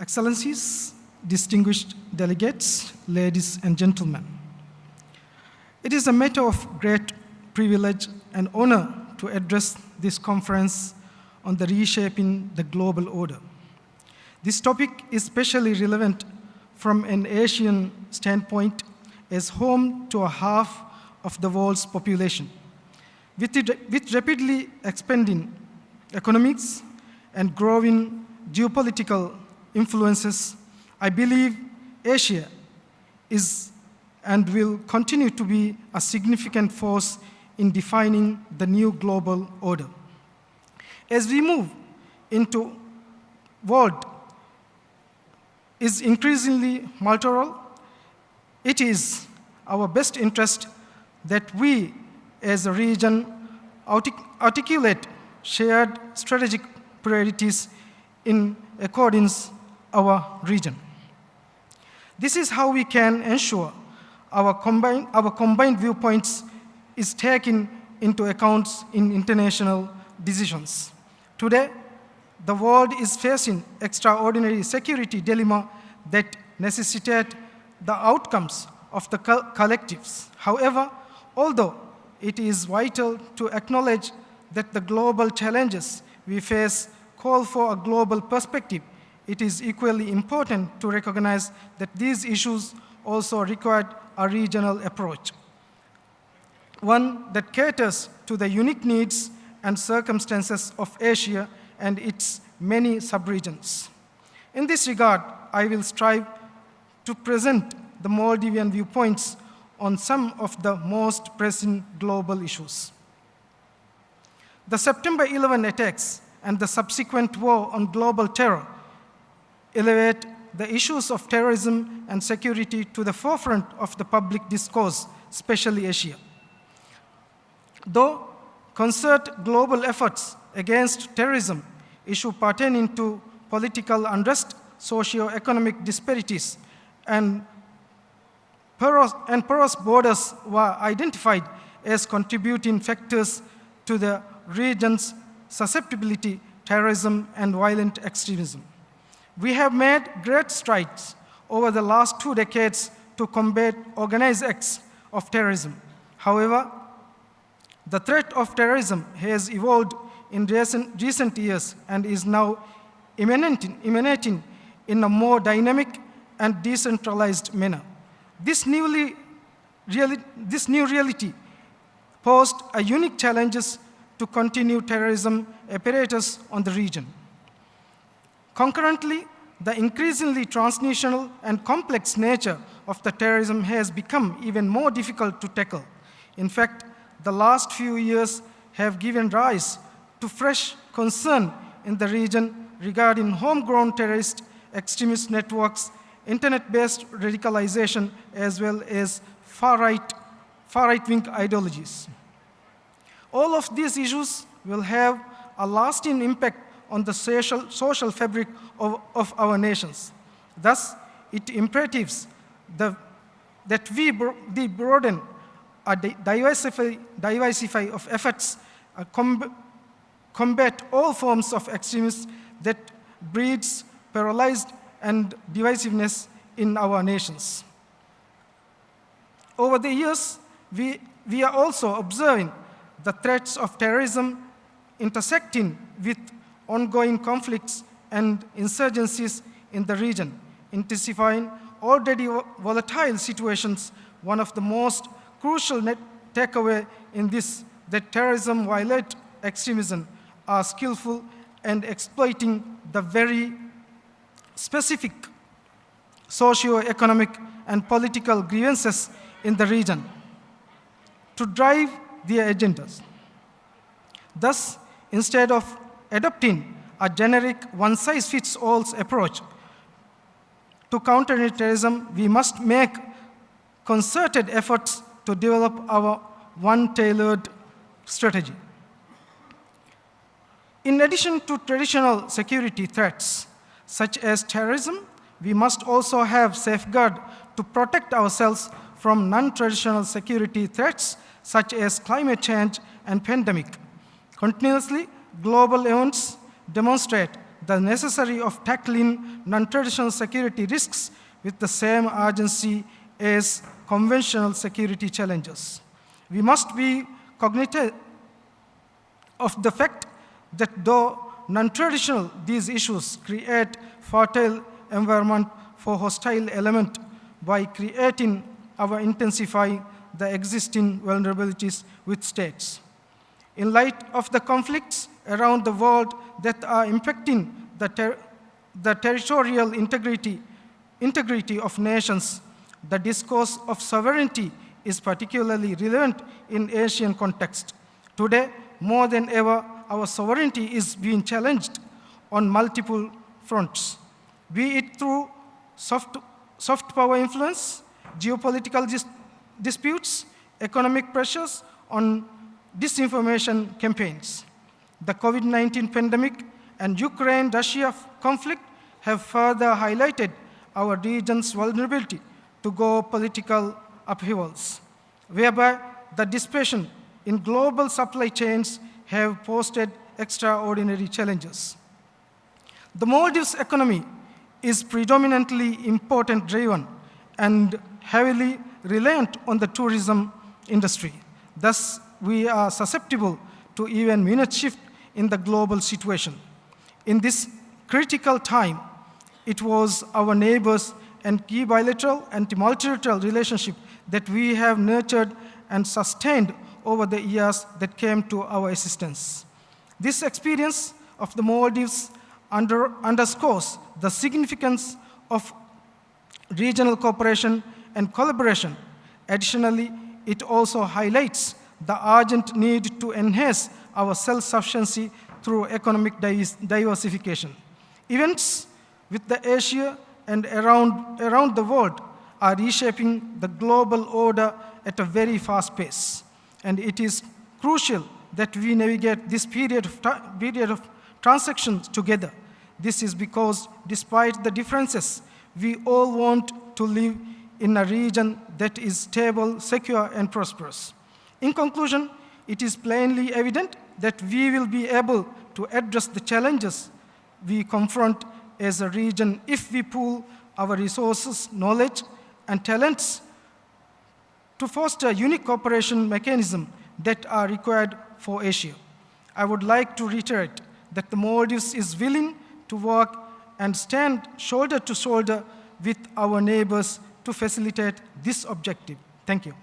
Excellencies, distinguished delegates, ladies and gentlemen. It is a matter of great privilege and honor to address this conference on the reshaping the global order. This topic is especially relevant from an Asian standpoint as home to a half of the world's population. With rapidly expanding economics and growing geopolitical influences, I believe Asia is and will continue to be a significant force in defining the new global order. As we move into world is increasingly multilateral, it is our best interest that we as a region articulate shared strategic priorities in accordance our region. This is how we can ensure our combined viewpoints is taken into account in international decisions. Today, the world is facing extraordinary security dilemma that necessitate the outcomes of the collectives. However, although it is vital to acknowledge that the global challenges we face call for a global perspective, it is equally important to recognize that these issues also require a regional approach, one that caters to the unique needs and circumstances of Asia and its many subregions. In this regard, I will strive to present the Maldivian viewpoints on some of the most pressing global issues. The September 11 attacks and the subsequent war on global terror elevate the issues of terrorism and security to the forefront of the public discourse, especially Asia. Though concerted global efforts against terrorism, issues pertaining to political unrest, socio-economic disparities, and porous borders were identified as contributing factors to the region's susceptibility to terrorism and violent extremism. We have made great strides over the last 2 decades to combat organized acts of terrorism. However, the threat of terrorism has evolved in recent years and is now emanating in a more dynamic and decentralized manner. This new reality posed a unique challenges to continue terrorism apparatus on the region. Concurrently, the increasingly transnational and complex nature of the terrorism has become even more difficult to tackle. In fact, the last few years have given rise to fresh concern in the region regarding homegrown terrorist extremist networks, internet-based radicalization, as well as far-right-wing ideologies. All of these issues will have a lasting impact on the social fabric of our nations. Thus, it imperatives that we broaden or diversify of efforts, combat all forms of extremism that breeds paralyzed and divisiveness in our nations. Over the years, we are also observing the threats of terrorism intersecting with ongoing conflicts and insurgencies in the region, intensifying already volatile situations. One of the most crucial takeaway in this that terrorism, violent extremism are skillful and exploiting the very specific socio-economic and political grievances in the region to drive their agendas. Thus, instead of adopting a generic one-size-fits-all approach to counter terrorism, we must make concerted efforts to develop our one tailored strategy. In addition to traditional security threats, such as terrorism, we must also have safeguards to protect ourselves from non-traditional security threats, such as climate change and pandemic. Continuously, global events demonstrate the necessity of tackling non-traditional security risks with the same urgency as conventional security challenges. We must be cognizant of the fact that though non-traditional, these issues create fertile environment for hostile element by creating or intensifying the existing vulnerabilities with states. In light of the conflicts around the world that are impacting the territorial integrity of nations, the discourse of sovereignty is particularly relevant in Asian context. Today, more than ever, our sovereignty is being challenged on multiple fronts, be it through soft power influence, geopolitical disputes, economic pressures, on disinformation campaigns. The COVID-19 pandemic and Ukraine-Russia conflict have further highlighted our region's vulnerability to geopolitical upheavals, whereby the disruption in global supply chains have posed extraordinary challenges. The Maldives economy is predominantly import-driven and heavily reliant on the tourism industry. Thus, we are susceptible to even minute shift in the global situation. In this critical time, it was our neighbors and key bilateral and multilateral relationship that we have nurtured and sustained over the years that came to our assistance. This experience of the Maldives underscores the significance of regional cooperation and collaboration. Additionally, it also highlights the urgent need to enhance our self-sufficiency through economic diversification. Events with the Asia and around the world are reshaping the global order at a very fast pace. And it is crucial that we navigate this period of transactions together. This is because despite the differences, we all want to live in a region that is stable, secure, and prosperous. In conclusion, it is plainly evident that we will be able to address the challenges we confront as a region if we pool our resources, knowledge, and talents to foster unique cooperation mechanisms that are required for Asia. I would like to reiterate that the Maldives is willing to work and stand shoulder to shoulder with our neighbors to facilitate this objective. Thank you.